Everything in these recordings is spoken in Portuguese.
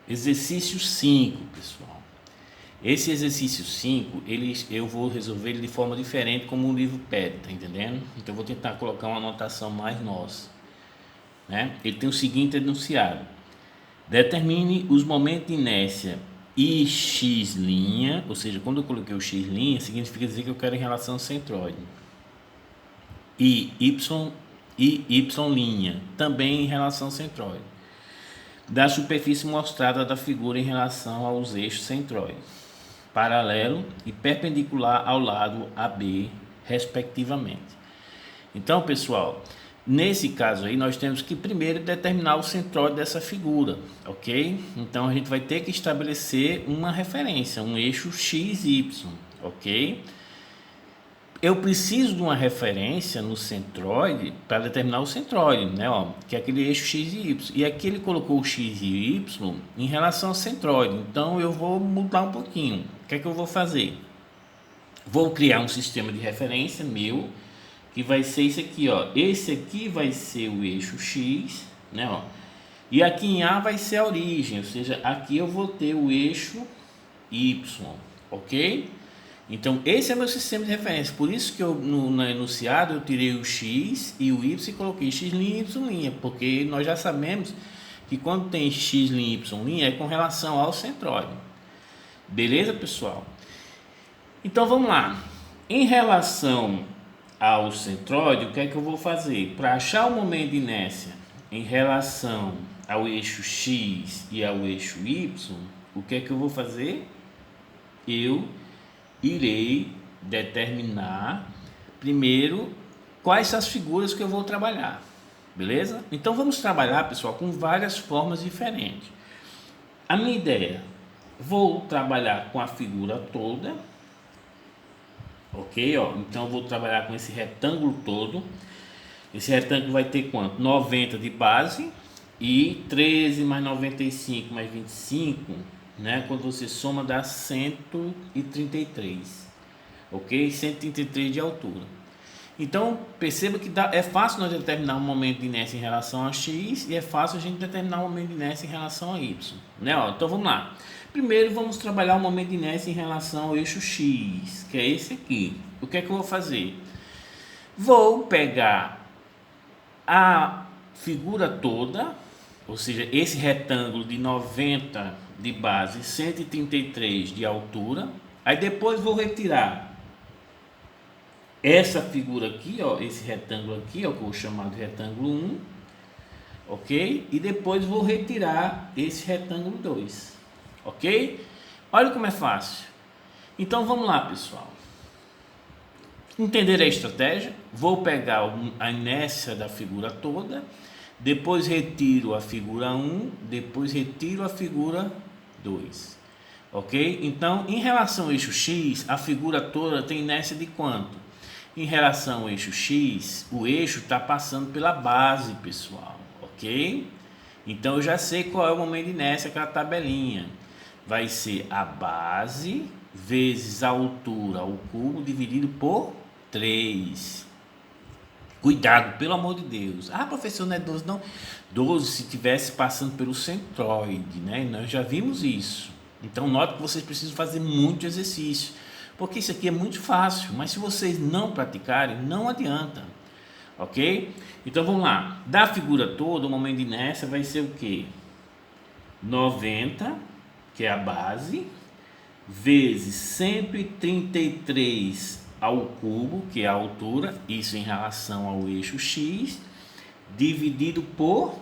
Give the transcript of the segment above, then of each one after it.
Exercício 5, pessoal. Esse exercício 5, eu vou resolver ele de forma diferente, como o livro pede, tá entendendo? Então eu vou tentar colocar uma anotação mais nossa, né? Ele tem o seguinte enunciado: determine os momentos de inércia e x', ou seja, quando eu coloquei o x', significa dizer que eu quero em relação ao centroide. E y', também em relação ao centroide, da superfície mostrada da figura em relação aos eixos centroides, paralelo e perpendicular ao lado AB, respectivamente. Então, pessoal, nesse caso aí, nós temos que primeiro determinar o centroide dessa figura, ok? Então, a gente vai ter que estabelecer uma referência, um eixo XY, ok? Eu preciso de uma referência no centroide para determinar o centroide, né? Ó, que é aquele eixo x e y. E aqui ele colocou o x e y em relação ao centroide. Então eu vou mudar um pouquinho. O que é que eu vou fazer? Vou criar um sistema de referência meu, que vai ser esse aqui, ó. Esse aqui vai ser o eixo x, né? Ó. E aqui em A vai ser a origem, ou seja, aqui eu vou ter o eixo y, ok? Então esse é meu sistema de referência, por isso que eu no enunciado eu tirei o x e o y e coloquei x' e y', porque nós já sabemos que quando tem x', y' é com relação ao centroide. Beleza, pessoal? Então vamos lá. Em relação ao centroide, o que é que eu vou fazer? Para achar o momento de inércia em relação ao eixo x e ao eixo y, o que é que eu vou fazer? Eu irei determinar primeiro quais são as figuras que eu vou trabalhar, beleza? Então vamos trabalhar, pessoal, com várias formas diferentes. A minha ideia, vou trabalhar com a figura toda, ok? Ó, então eu vou trabalhar com esse retângulo todo. Esse retângulo vai ter quanto? 90 de base e 13 mais 95 mais 25, né? Quando você soma dá 133, ok? 133 de altura. Então perceba que é fácil nós determinar um momento de inércia em relação a x e é fácil a gente determinar um momento de inércia em relação a y, né? Ó, então vamos lá. Primeiro vamos trabalhar o momento de inércia em relação ao eixo x, que é esse aqui. O que é que eu vou fazer? Vou pegar a figura toda, ou seja, esse retângulo de 90 de base, 133 de altura. Aí depois vou retirar essa figura aqui, ó, esse retângulo aqui, ó, que eu vou chamar de retângulo 1, ok? E depois vou retirar esse retângulo 2, ok? Olha como é fácil. Então vamos lá, pessoal. Entender a estratégia? Vou pegar a inércia da figura toda, depois retiro a figura 1, depois retiro a figura 2, ok? Então, em relação ao eixo x, a figura toda tem inércia de quanto? Em relação ao eixo x, o eixo está passando pela base, pessoal, ok? Então, eu já sei qual é o momento de inércia, aquela tabelinha. Vai ser a base vezes a altura ao cubo dividido por 3. Cuidado, pelo amor de Deus. Ah, professor, não é 12 não. 12 se estivesse passando pelo centroide, né? Nós já vimos isso. Então note que vocês precisam fazer muito exercício, porque isso aqui é muito fácil, mas se vocês não praticarem, não adianta, ok? Então vamos lá. Da figura toda, o momento de inércia vai ser o quê? 90, que é a base, vezes 133 ao cubo, que é a altura, isso em relação ao eixo x, dividido por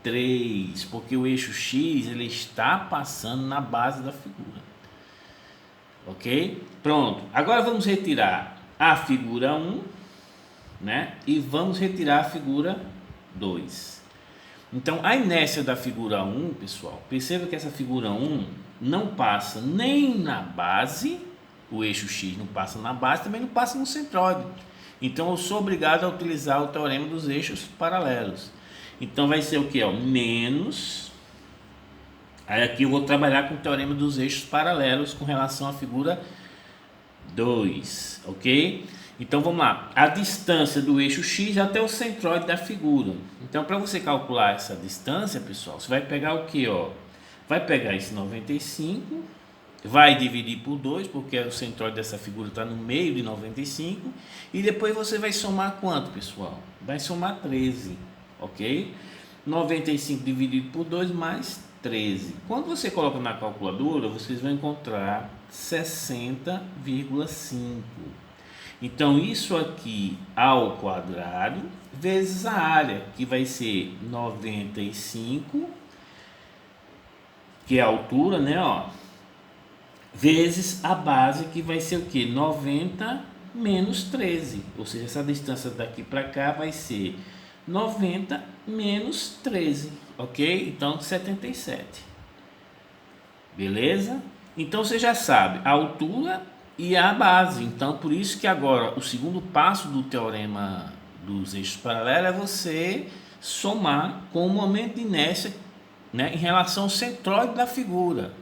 3, porque o eixo x ele está passando na base da figura, ok? Pronto, agora vamos retirar a figura 1, né? E vamos retirar a figura 2. Então a inércia da figura 1, pessoal, perceba que essa figura 1 não passa nem na base, o eixo x não passa na base, também não passa no centroide. Então eu sou obrigado a utilizar o teorema dos eixos paralelos. Então vai ser o que? Menos. Aí aqui eu vou trabalhar com o teorema dos eixos paralelos com relação à figura 2, ok? Então vamos lá. A distância do eixo x até o centroide da figura. Então para você calcular essa distância, pessoal, você vai pegar o que? vai pegar esse 95, vai dividir por 2, porque o centroide dessa figura está no meio de 95, e depois você vai somar quanto, pessoal? Vai somar 13, ok? 95 dividido por 2 mais 13. Quando você coloca na calculadora, vocês vão encontrar 60,5. Então, isso aqui ao quadrado vezes a área, que vai ser 95, que é a altura, né, ó, vezes a base, que vai ser o que? 90 menos 13. Ou seja, essa distância daqui para cá vai ser 90 menos 13, ok? Então, 77. Beleza? Então, você já sabe a altura e a base. Então, por isso que agora o segundo passo do teorema dos eixos paralelos é você somar com o momento de inércia, né, em relação ao centroide da figura.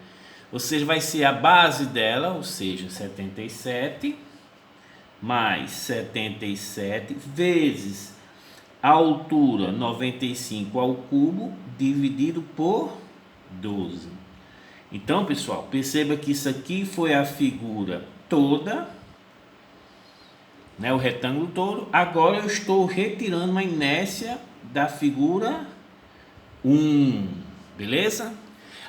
Ou seja, vai ser a base dela, ou seja, 77 mais 77 vezes a altura 95 ao cubo dividido por 12. Então, pessoal, perceba que isso aqui foi a figura toda, né, o retângulo todo. Agora eu estou retirando uma inércia da figura 1, beleza?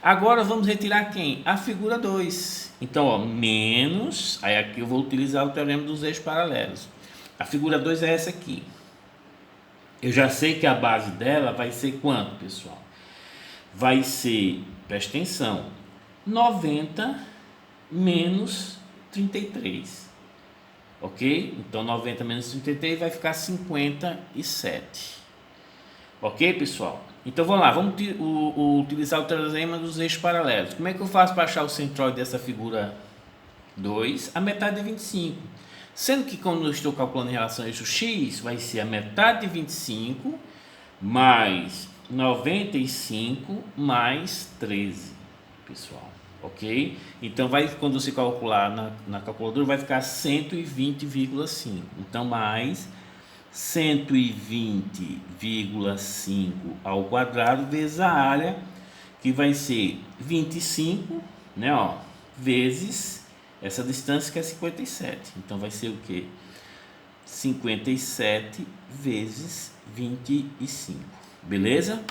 Agora vamos retirar quem? A figura 2. Então, ó, menos, aí aqui eu vou utilizar o teorema dos eixos paralelos. A figura 2 é essa aqui. Eu já sei que a base dela vai ser quanto, pessoal? Vai ser, presta atenção, 90 menos 33. Ok? Então, 90 menos 33 vai ficar 57. Ok, pessoal? Então, vamos lá. Vamos utilizar o teorema dos eixos paralelos. Como é que eu faço para achar o centroide dessa figura 2? A metade de 25. Sendo que quando eu estou calculando em relação ao eixo X, vai ser a metade de 25 mais 95 mais 13, pessoal. Ok? Então, quando você calcular na calculadora, vai ficar 120,5. Então, mais 120,5 ao quadrado vezes a área, que vai ser 25, né, ó, vezes essa distância, que é 57. Então vai ser o que? 57 vezes 25. Beleza?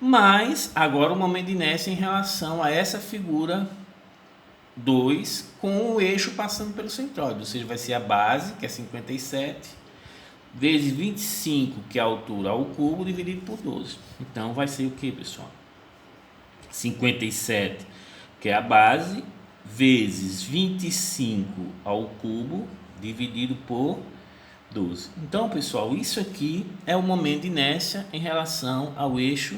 Mas agora o momento de inércia em relação a essa figura 2 com o eixo passando pelo centroide. Ou seja, vai ser a base, que é 57, vezes 25, que é a altura ao cubo, dividido por 12. Então vai ser o que, pessoal? 57, que é a base, vezes 25 ao cubo, dividido por 12. Então, pessoal, isso aqui é o momento de inércia em relação ao eixo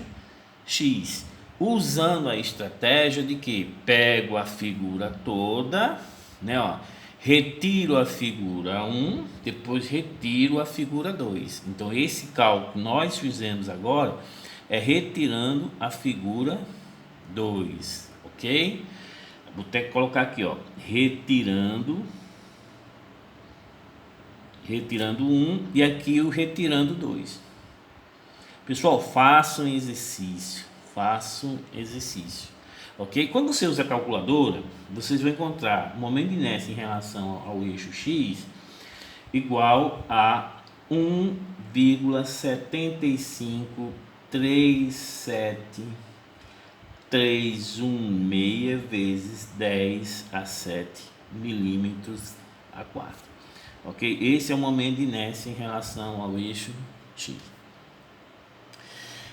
X. Usando a estratégia de que pego a figura toda, né, ó, retiro a figura 1, depois retiro a figura 2. Então, esse cálculo que nós fizemos agora é retirando a figura 2, ok? Vou ter que colocar aqui, ó, retirando 1 e aqui o retirando 2. Pessoal, façam exercício, ok? Quando você usa a calculadora, vocês vão encontrar o momento de inércia em relação ao eixo X igual a 1,75716 vezes 10 a 7 milímetros a 4. Ok? Esse é o momento de inércia em relação ao eixo X.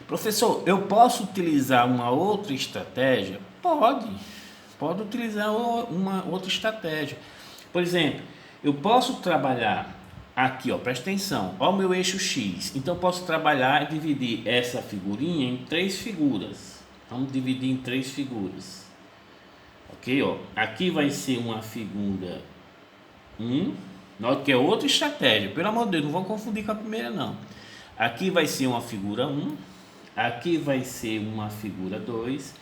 Professor, eu posso utilizar uma outra estratégia? Pode utilizar uma outra estratégia. Por exemplo, eu posso trabalhar aqui, ó, presta atenção, ó, o meu eixo X. Então, eu posso trabalhar e dividir essa figurinha em 3 figuras. Vamos dividir em 3 figuras. Ok, ó. Aqui vai ser uma figura 1. Note que é outra estratégia. Pelo amor de Deus, não vão confundir com a primeira, não. Aqui vai ser uma figura 1. Aqui vai ser uma figura 2.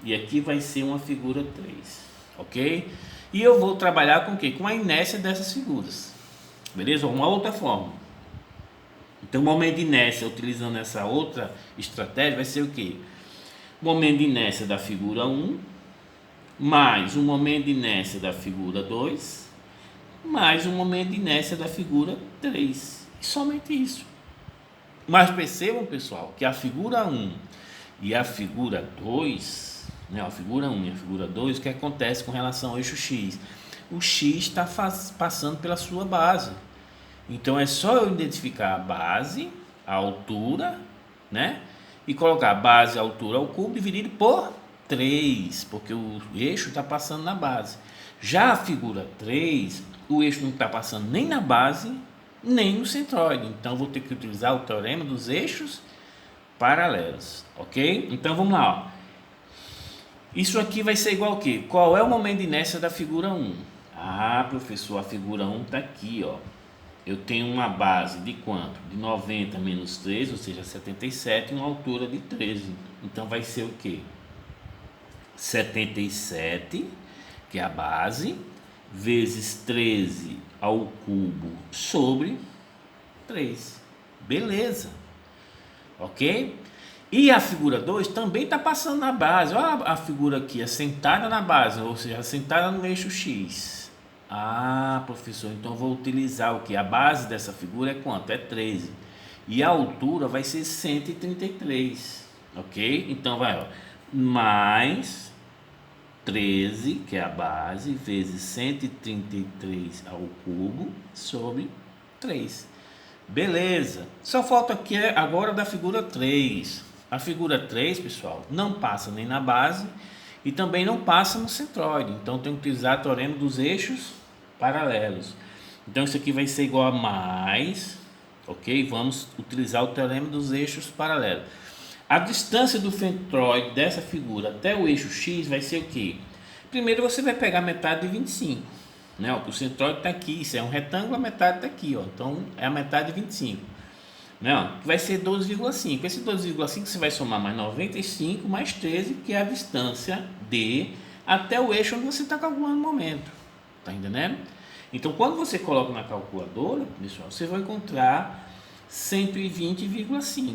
E aqui vai ser uma figura 3. Ok? E eu vou trabalhar com o quê? Com a inércia dessas figuras. Beleza? Uma outra forma. Então, o momento de inércia, utilizando essa outra estratégia, vai ser o quê? momento de inércia da figura 1, mais o momento de inércia da figura 2, mais o momento de inércia da figura 3. E somente isso. Mas percebam, pessoal, que a figura 1 e a figura 2, né, a figura 1 e a figura 2, o que acontece com relação ao eixo X? O X está passando pela sua base. Então é só eu identificar a base, a altura, né? E colocar a base, a altura ao cubo dividido por 3, porque o eixo está passando na base. Já a figura 3, o eixo não está passando nem na base, nem no centroide. Então vou ter que utilizar o teorema dos eixos paralelos, ok? Então vamos lá, ó. Isso aqui vai ser igual a quê? Qual é o momento de inércia da figura 1? Ah, professor, a figura 1 está aqui, ó. Eu tenho uma base de quanto? De 90 menos 3, ou seja, 77, e uma altura de 13. Então vai ser o quê? 77, que é a base, vezes 13 ao cubo sobre 3. Beleza. Ok? E a figura 2 também está passando na base. Olha a figura aqui, assentada na base, ou seja, assentada no eixo X. Ah, professor, então vou utilizar o que? A base dessa figura é quanto? É 13. E a altura vai ser 133. Ok? Então vai, ó, mais 13, que é a base, vezes 133 ao cubo sobre 3. Beleza. Só falta aqui agora da figura 3. A figura 3, pessoal, não passa nem na base e também não passa no centroide. Então tem que utilizar o teorema dos eixos paralelos. Então isso aqui vai ser igual a mais, ok? Vamos utilizar o teorema dos eixos paralelos. A distância do centroide dessa figura até o eixo X vai ser o quê? Primeiro você vai pegar metade de 25. Né? Ó, o centroide está aqui, isso é um retângulo, a metade está aqui, ó. Então é a metade de 25. Né? Ó, que vai ser 12,5. Esse 12,5 você vai somar mais 95 mais 13, que é a distância D até o eixo onde você está calculando o momento. Tá entendendo? Então quando você coloca na calculadora, pessoal, você vai encontrar 120,5.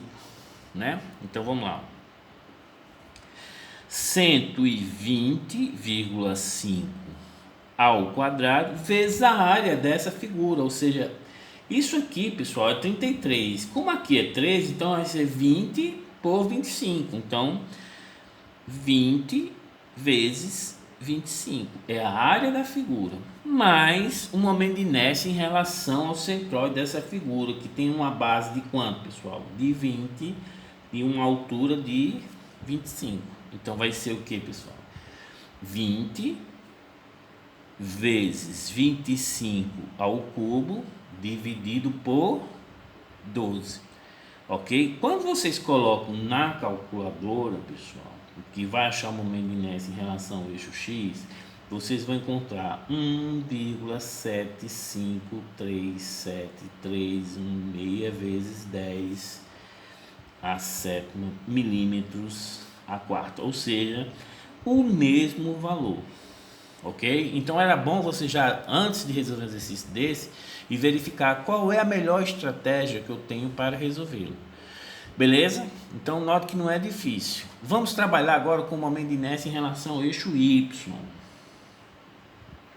Né? Então vamos lá. 120,5 ao quadrado vezes a área dessa figura, ou seja, isso aqui, pessoal, é 33. Como aqui é 13, então vai ser 20 por 25. Então, 20 vezes 25 é a área da figura, mais o momento de inércia em relação ao centroide dessa figura, que tem uma base de quanto, pessoal? De 20 e uma altura de 25. Então, vai ser o que, pessoal? 20 vezes 25 ao cubo dividido por 12, ok? Quando vocês colocam na calculadora, pessoal, o que vai achar o momento de inércia em relação ao eixo X, vocês vão encontrar 1,7537316 vezes 10 a sétima milímetros a quarta, ou seja, o mesmo valor. Ok? Então era bom você já, antes de resolver um exercício desse, e verificar qual é a melhor estratégia que eu tenho para resolvê-lo. Beleza? Então note que não é difícil. Vamos trabalhar agora com o momento de inércia em relação ao eixo Y.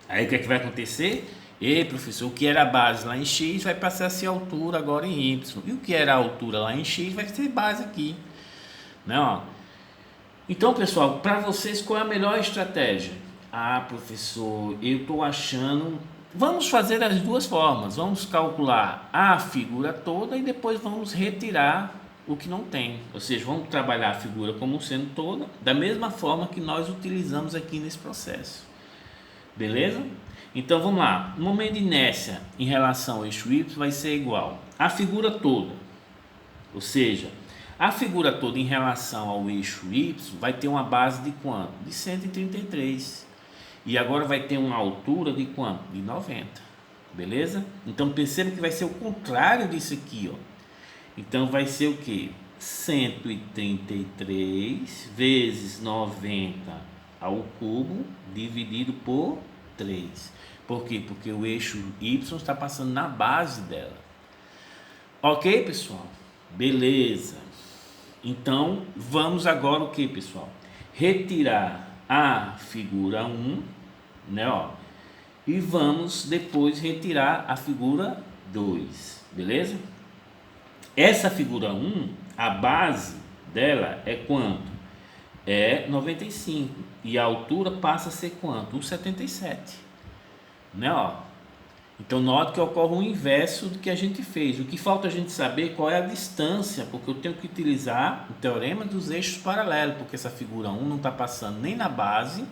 Aí o que é que vai acontecer? E professor, o que era a base lá em X vai passar a ser altura agora em Y. E o que era a altura lá em X vai ser base aqui. Não? Então, pessoal, para vocês, qual é a melhor estratégia? Ah, professor, eu estou achando... Vamos fazer das duas formas. Vamos calcular a figura toda e depois vamos retirar o que não tem. Ou seja, vamos trabalhar a figura como sendo toda, da mesma forma que nós utilizamos aqui nesse processo. Beleza? Então, vamos lá. O momento de inércia em relação ao eixo Y vai ser igual à figura toda. Ou seja, a figura toda em relação ao eixo Y vai ter uma base de quanto? De 133. E agora vai ter uma altura de quanto? De 90. Beleza? Então perceba que vai ser o contrário disso aqui, ó. Então vai ser o que? 133 vezes 90 ao cubo dividido por 3. Por quê? Porque o eixo Y está passando na base dela. Ok, pessoal? Beleza. Então, vamos agora o que, pessoal? Retirar a figura 1, né, ó, e vamos depois retirar a figura 2, beleza? Essa figura 1, a base dela é quanto? É 95. E a altura passa a ser quanto? 1,77. Né, ó? Então, note que ocorre o inverso do que a gente fez. O que falta a gente saber qual é a distância, porque eu tenho que utilizar o teorema dos eixos paralelos, porque essa figura 1 não está passando nem na base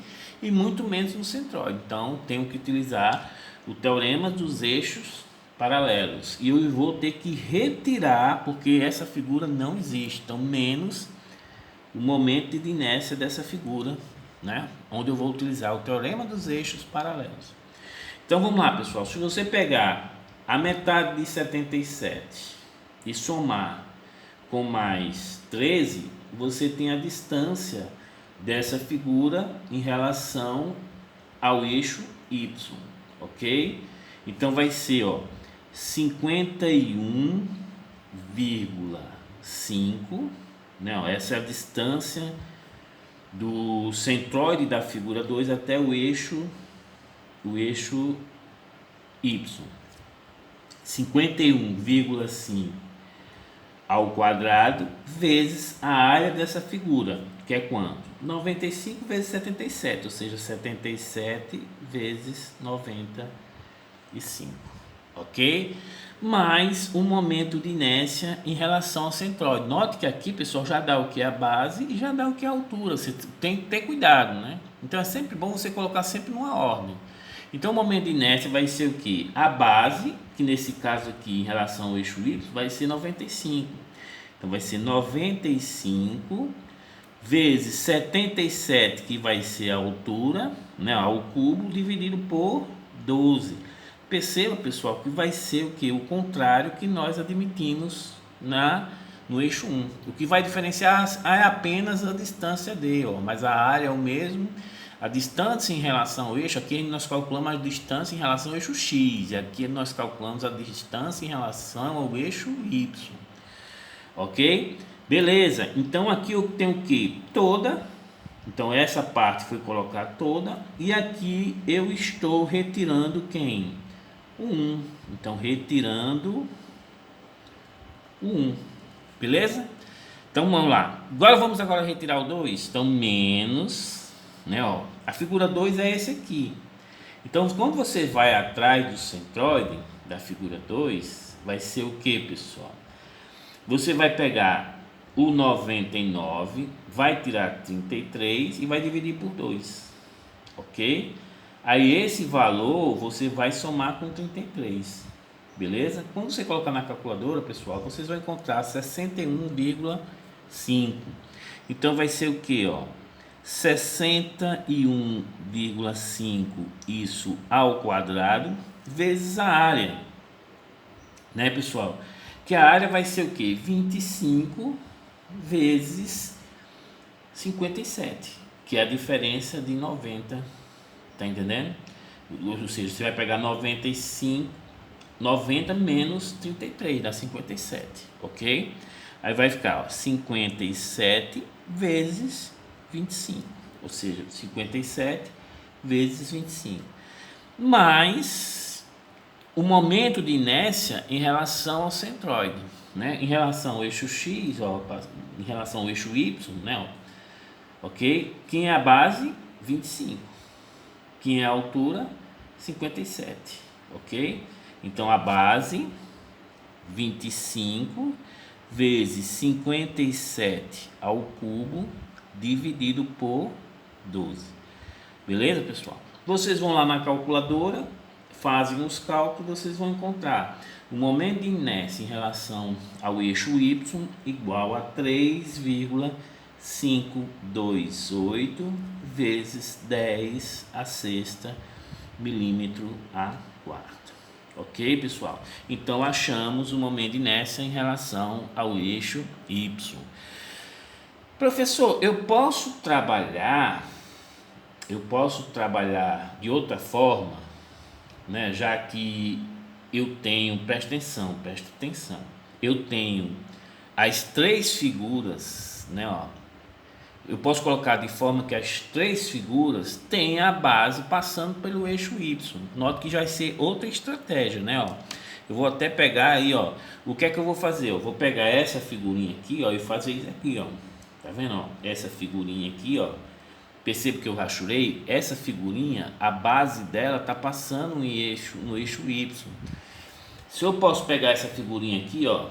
e muito menos no centroide. Então, tenho que utilizar o teorema dos eixos paralelos. E eu vou ter que retirar, porque essa figura não existe. Então, menos o momento de inércia dessa figura, né? Onde eu vou utilizar o teorema dos eixos paralelos. Então vamos lá, pessoal. Se você pegar a metade de 77 e somar com mais 13, você tem a distância dessa figura em relação ao eixo Y, ok? Então vai ser, ó, 51,5, né? Ó, essa é a distância do centroide da figura 2 até o eixo Y, 51,5 ao quadrado vezes a área dessa figura, que é quanto? 95 vezes 77, ou seja, 77 vezes 95, ok? Mais um momento de inércia em relação ao centroide. Note que aqui, pessoal, já dá o que é a base e já dá o que é a altura. Você tem que ter cuidado, né? Então é sempre bom você colocar sempre numa ordem. Então o momento de inércia vai ser o que? A base, que nesse caso aqui em relação ao eixo Y, vai ser 95. Então vai ser 95 vezes 77, que vai ser a altura, né, ao cubo, dividido por 12. Perceba, pessoal, que vai ser o que? O contrário que nós admitimos no eixo 1. O que vai diferenciar é apenas a distância D, ó, mas a área é o mesmo. A distância em relação ao eixo, aqui nós calculamos a distância em relação ao eixo X, e aqui nós calculamos a distância em relação ao eixo Y. Ok? Beleza, então aqui eu tenho que toda, então essa parte foi colocar toda, e aqui eu estou retirando quem? O 1, então retirando o 1, beleza? Então vamos lá, vamos agora retirar o 2, então menos, né, ó, a figura 2 é esse aqui, então quando você vai atrás do centroide da figura 2, vai ser o que, pessoal? Você vai pegar o 99, vai tirar 33 e vai dividir por 2, ok? Aí esse valor você vai somar com 33, beleza? Quando você colocar na calculadora, pessoal, vocês vão encontrar 61,5. Então vai ser o que, ó? 61,5 isso ao quadrado vezes a área, né, pessoal? Que a área vai ser o que? 25 vezes 57, que é a diferença de 90, tá entendendo? Ou seja, você vai pegar 95, 90 menos 33, dá 57, ok? Aí vai ficar, ó, 57 vezes 25, ou seja, 57 vezes 25, mais o momento de inércia em relação ao centroide, né? Em relação ao eixo X, ó, em relação ao eixo Y, né? Ó, ok? Quem é a base? 25. Quem é a altura? 57, ok? Então a base 25 vezes 57 ao cubo dividido por 12. Beleza, pessoal? Vocês vão lá na calculadora, fazem os cálculos, vocês vão encontrar o momento de inércia em relação ao eixo Y igual a 3,528 vezes 10 a sexta milímetro a quarta. Ok, pessoal? Então achamos o momento de inércia em relação ao eixo Y. Professor, eu posso trabalhar de outra forma, né? Já que eu tenho, presta atenção, eu tenho as três figuras, né, ó, eu posso colocar de forma que as três figuras têm a base passando pelo eixo Y. Note que já vai ser outra estratégia, né, ó. Eu vou até pegar aí, ó, o que é que eu vou fazer? Eu vou pegar essa figurinha aqui, ó, e fazer isso aqui, ó. Tá vendo, ó? Essa figurinha aqui, ó. Perceba que eu rachurei, essa figurinha, a base dela tá passando no eixo Y. Se eu posso pegar essa figurinha aqui, ó,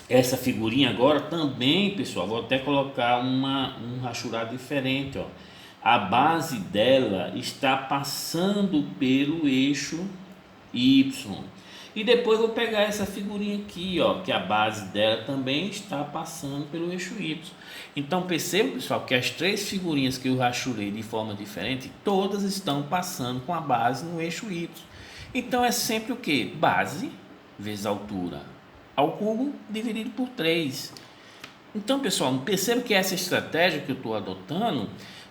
essa figurinha agora também, pessoal, vou até colocar um rachurado diferente, ó. A base dela está passando pelo eixo Y. E depois vou pegar essa figurinha aqui, ó, que a base dela também está passando pelo eixo Y. Então perceba, pessoal, que as três figurinhas que eu rachurei de forma diferente, todas estão passando com a base no eixo Y. Então é sempre o que? Base vezes altura ao cubo dividido por 3. Então, pessoal, perceba que essa estratégia que eu estou adotando,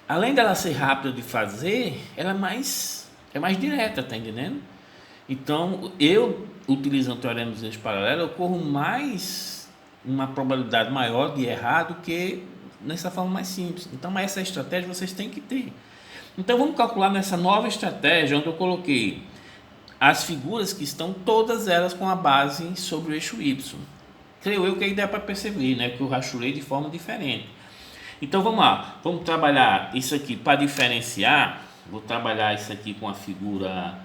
além dela ser rápida de fazer, ela é mais direta, tá entendendo? Então, eu, utilizando o teorema dos eixos paralelos, eu corro uma probabilidade maior de errar do que nessa forma mais simples. Então, essa estratégia vocês têm que ter. Então, vamos calcular nessa nova estratégia, onde eu coloquei as figuras que estão todas elas com a base sobre o eixo Y. Creio eu que aí dá para perceber, né, que eu rachurei de forma diferente. Então vamos lá, vamos trabalhar isso aqui para diferenciar. Vou trabalhar isso aqui com a figura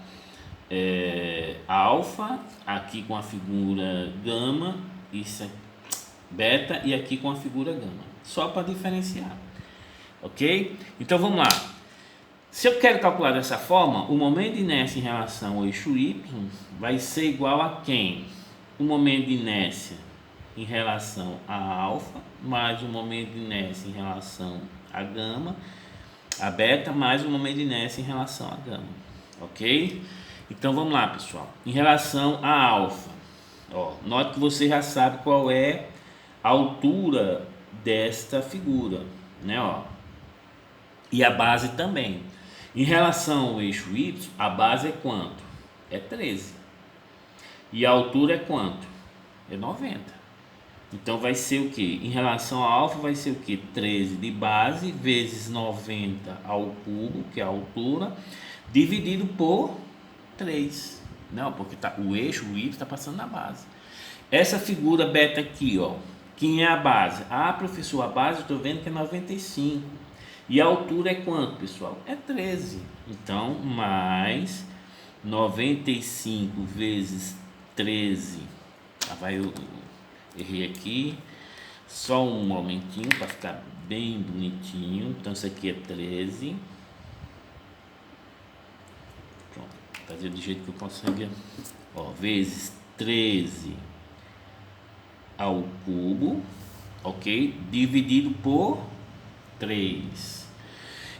alfa, aqui com a figura gama, isso beta, e aqui com a figura gama, só para diferenciar, ok? Então vamos lá. Se eu quero calcular dessa forma, o momento de inércia em relação ao eixo Y vai ser igual a quem? O momento de inércia em relação a alfa, mais o momento de inércia em relação a gama, a beta, mais o momento de inércia em relação a gama, ok? Então vamos lá, pessoal. Em relação a alfa, ó, note que você já sabe qual é a altura desta figura, né, ó? E a base também. Em relação ao eixo Y, a base é quanto? É 13. E a altura é quanto? É 90. Então vai ser o que? Em relação a alfa vai ser o que? 13 de base vezes 90 ao cubo, que é a altura, dividido por 3. Não, porque o eixo, o Y, está passando na base. Essa figura beta aqui, ó, quem é a base? Ah, professor, a base eu estou vendo que é 95. E a altura é quanto, pessoal? É 13. Então, mais 95 vezes 13. Eu errei aqui. Só um momentinho para ficar bem bonitinho. Então, isso aqui é 13. Pronto. Fazer do jeito que eu consigo. Ó, vezes 13 ao cubo. Ok? Dividido por 3.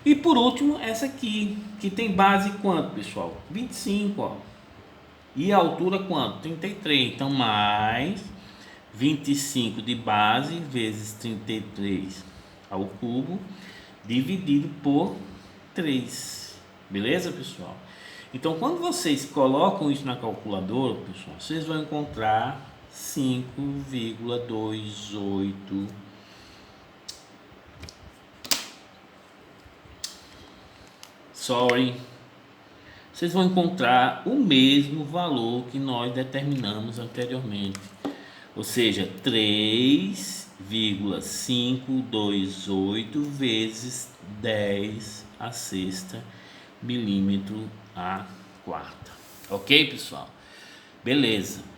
E por último, essa aqui, que tem base quanto, pessoal? 25, ó. E a altura quanto? 33. Então, mais 25 de base vezes 33 ao cubo, dividido por 3. Beleza, pessoal? Então, quando vocês colocam isso na calculadora, pessoal, vocês vão encontrar 5,28. Vocês vão encontrar o mesmo valor que nós determinamos anteriormente, ou seja, 3,528 vezes 10 a sexta milímetro a quarta. Ok, pessoal? Beleza.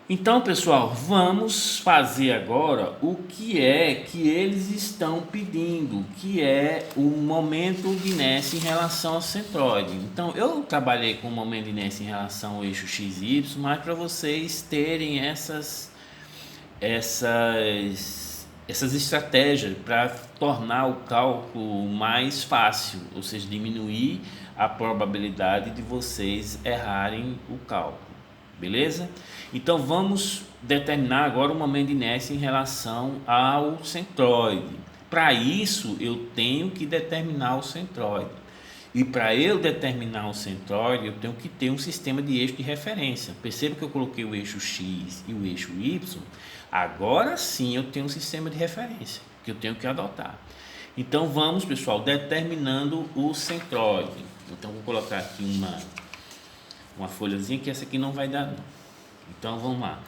Então, pessoal, vamos fazer agora o que é que eles estão pedindo, que é o momento de inércia em relação ao centroide. Então, eu trabalhei com o momento de inércia em relação ao eixo x e y, mas para vocês terem essas estratégias para tornar o cálculo mais fácil, ou seja, diminuir a probabilidade de vocês errarem o cálculo. Beleza? Então vamos determinar agora o momento de inércia em relação ao centroide. Para isso eu tenho que determinar o centroide. E para eu determinar o centroide eu tenho que ter um sistema de eixo de referência. Perceba que eu coloquei o eixo X e o eixo Y Agora sim eu tenho um sistema de referência que eu tenho que adotar. Então vamos, pessoal, determinando o centroide. Então vou colocar aqui uma folhazinha, que essa aqui não vai dar não. Então vamos lá.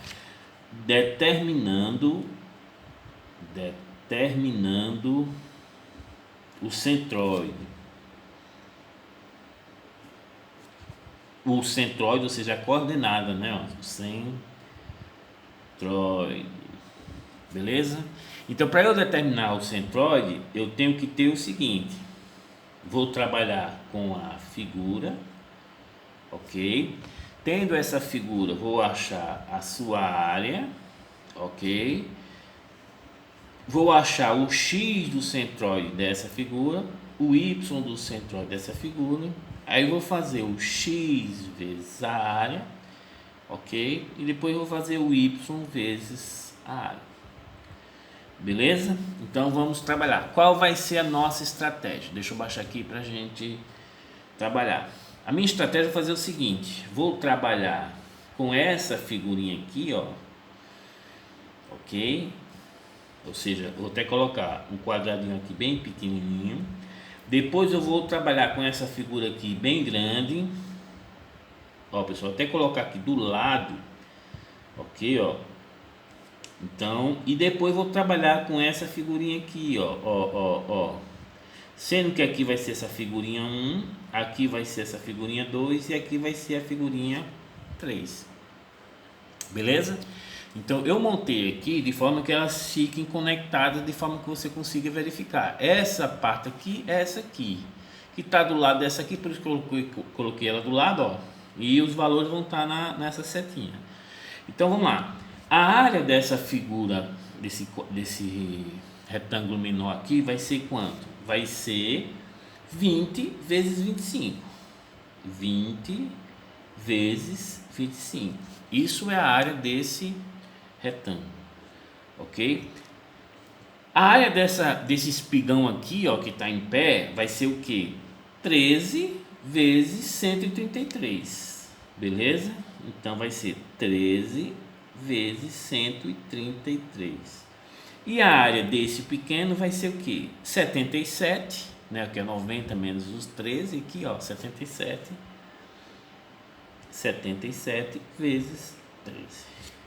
Determinando o centroide. O centroide, ou seja, a coordenada, né? Ó, o centroide. Beleza? Então, para eu determinar o centroide, eu tenho que ter o seguinte: vou trabalhar com a figura, ok? Tendo essa figura, vou achar a sua área, ok? Vou achar o x do centroide dessa figura, o y do centroide dessa figura. Aí eu vou fazer o x vezes a área, ok? E depois eu vou fazer o y vezes a área. Beleza? Então vamos trabalhar. Qual vai ser a nossa estratégia? Deixa eu baixar aqui para a gente trabalhar. A minha estratégia é fazer o seguinte: vou trabalhar com essa figurinha aqui, ó, ok? Ou seja, vou até colocar um quadradinho aqui bem pequenininho. Depois eu vou trabalhar com essa figura aqui bem grande. Ó, pessoal, até colocar aqui do lado, ok, ó. Então, e depois vou trabalhar com essa figurinha aqui, ó. Sendo que aqui vai ser essa figurinha 1, aqui vai ser essa figurinha 2 e aqui vai ser a figurinha 3. Beleza? Então, eu montei aqui de forma que elas fiquem conectadas, de forma que você consiga verificar. Essa parte aqui é essa aqui, que está do lado dessa aqui, por isso que eu coloquei ela do lado, ó. E os valores vão estar nessa setinha. Então, vamos lá. A área dessa figura, desse retângulo menor aqui, vai ser quanto? Vai ser 20 vezes 25. 20 vezes 25. Isso é a área desse retângulo, ok? A área desse espigão aqui, ó, que está em pé, vai ser o que? 13 vezes 133, beleza? Então vai ser 13 vezes 133. E a área desse pequeno vai ser o que? 77, né? Que é 90 menos os 13, aqui ó, 77 vezes 13,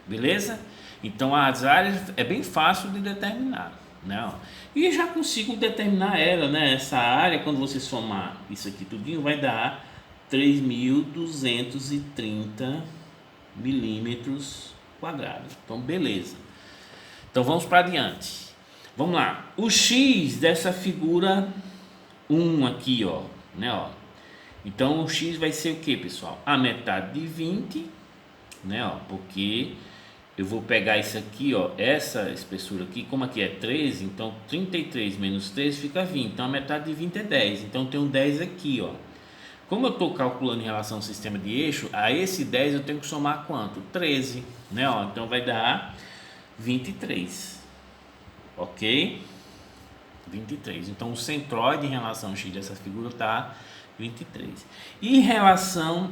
beleza? Então as áreas é bem fácil de determinar, né? E já consigo determinar ela, né? Essa área, quando você somar isso aqui tudinho, vai dar 3.230 milímetros quadrados. Então, beleza. Então, vamos para adiante. Vamos lá. O x dessa figura 1 aqui, ó, né, ó. Então, o x vai ser o que, pessoal? A metade de 20, né, ó, porque eu vou pegar isso aqui, ó, essa espessura aqui, como aqui é 13, então 33 menos 13 fica 20. Então, a metade de 20 é 10. Então, tem um 10 aqui, ó. Como eu estou calculando em relação ao sistema de eixo, a esse 10 eu tenho que somar quanto? 13, né? Ó, então vai dar 23, ok? 23. Então o centroide em relação ao x dessa figura está 23. E em relação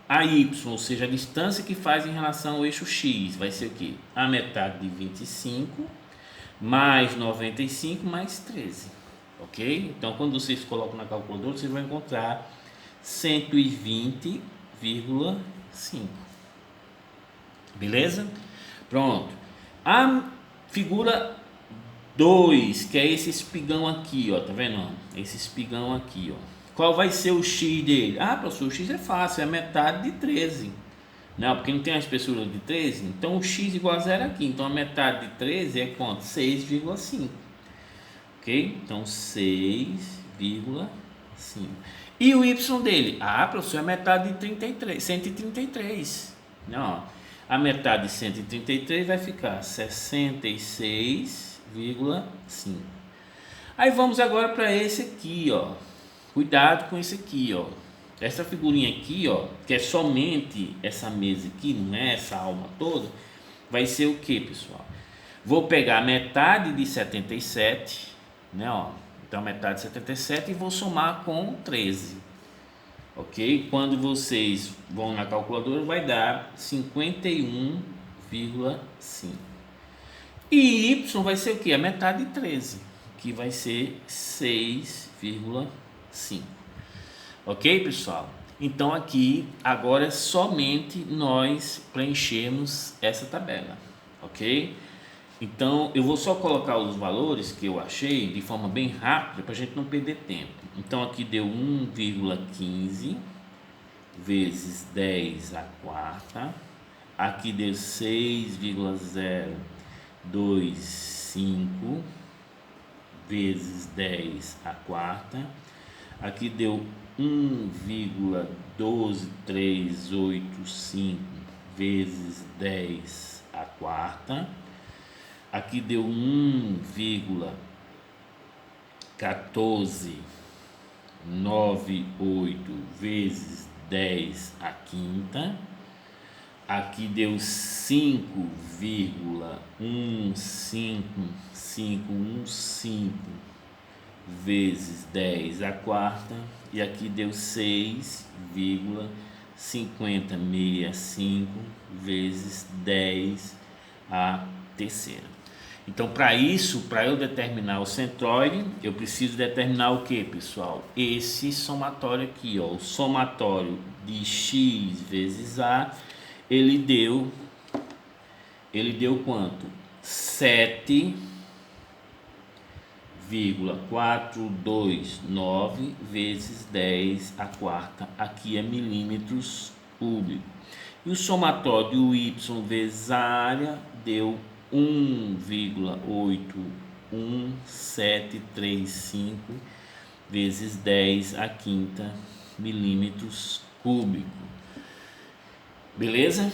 a y, ou seja, a distância que faz em relação ao eixo x, vai ser o que? A metade de 25 mais 95 mais 13, ok? Então quando vocês colocam na calculadora, vocês vão encontrar 120,5. Beleza? Pronto. A figura 2, que é esse espigão aqui, ó, tá vendo? Esse espigão aqui, ó. Qual vai ser o x dele? Ah, professor, o x é fácil, é a metade de 13. Não, porque não tem a espessura de 13, então o x igual a zero aqui. Então a metade de 13 é quanto? 6,5. Ok? Então 6,5. E o y dele? Ah, professor, é metade de 33, 133. Não, a metade de 133 vai ficar 66,5. Aí vamos agora para esse aqui, ó. Cuidado com esse aqui, ó. Essa figurinha aqui, ó, que é somente essa mesa aqui, não é essa alma toda, vai ser o que, pessoal? Vou pegar a metade de 77, né, ó. Então, metade de 77 e vou somar com 13, ok? Quando vocês vão na calculadora, vai dar 51,5. E y vai ser o que? A metade de 13, que vai ser 6,5. Ok, pessoal? Então aqui agora somente nós preenchemos essa tabela, ok? Então eu vou só colocar os valores que eu achei de forma bem rápida para a gente não perder tempo. Então aqui deu 1,15 vezes 10 à quarta. Aqui deu 6,025 vezes 10 à quarta. Aqui deu 1,12385 vezes 10 à quarta. Aqui deu 1,1498 vezes 10 à quinta. Aqui deu 5,15515 vezes 10 à quarta. E aqui deu 6,5065 vezes 10 à terceira. Então, para isso, para eu determinar o centroide, eu preciso determinar o que, pessoal? Esse somatório aqui, ó, o somatório de x vezes a, ele deu quanto? 7,429 vezes 10 à quarta, aqui é milímetros cúbicos. E o somatório do y vezes a área deu 1,81735 vezes 10 à quinta milímetros cúbicos. Beleza?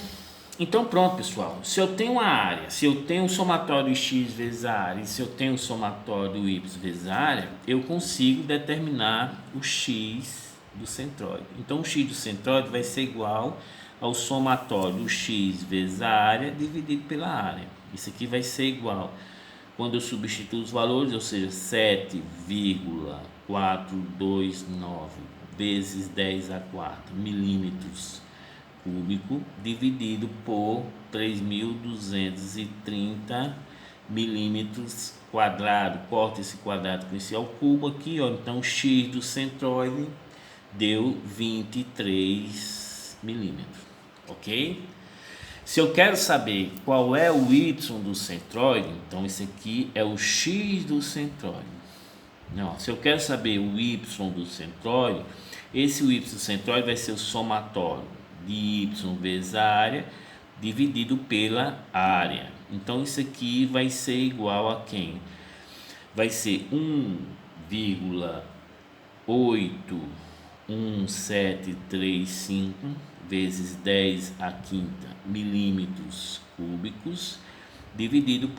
Então pronto, pessoal. Se eu tenho a área, se eu tenho o somatório x vezes a área, e se eu tenho o somatório y vezes a área, eu consigo determinar o x do centroide. Então o x do centroide vai ser igual ao somatório do x vezes a área dividido pela área. Isso aqui vai ser igual, quando eu substituo os valores, ou seja, 7,429 vezes 10 à quarta milímetros cúbico dividido por 3.230 milímetros quadrado. Corta esse quadrado com esse ao cubo aqui, ó. Então x do centroide deu 23 milímetros, ok? Se eu quero saber qual é o y do centroide, então esse aqui é o x do centroide. Não, se eu quero saber o y do centroide, esse y do centroide vai ser o somatório de y vezes a área dividido pela área. Então isso aqui vai ser igual a quem? Vai ser 1,81735 vezes 10 à quinta milímetros cúbicos dividido por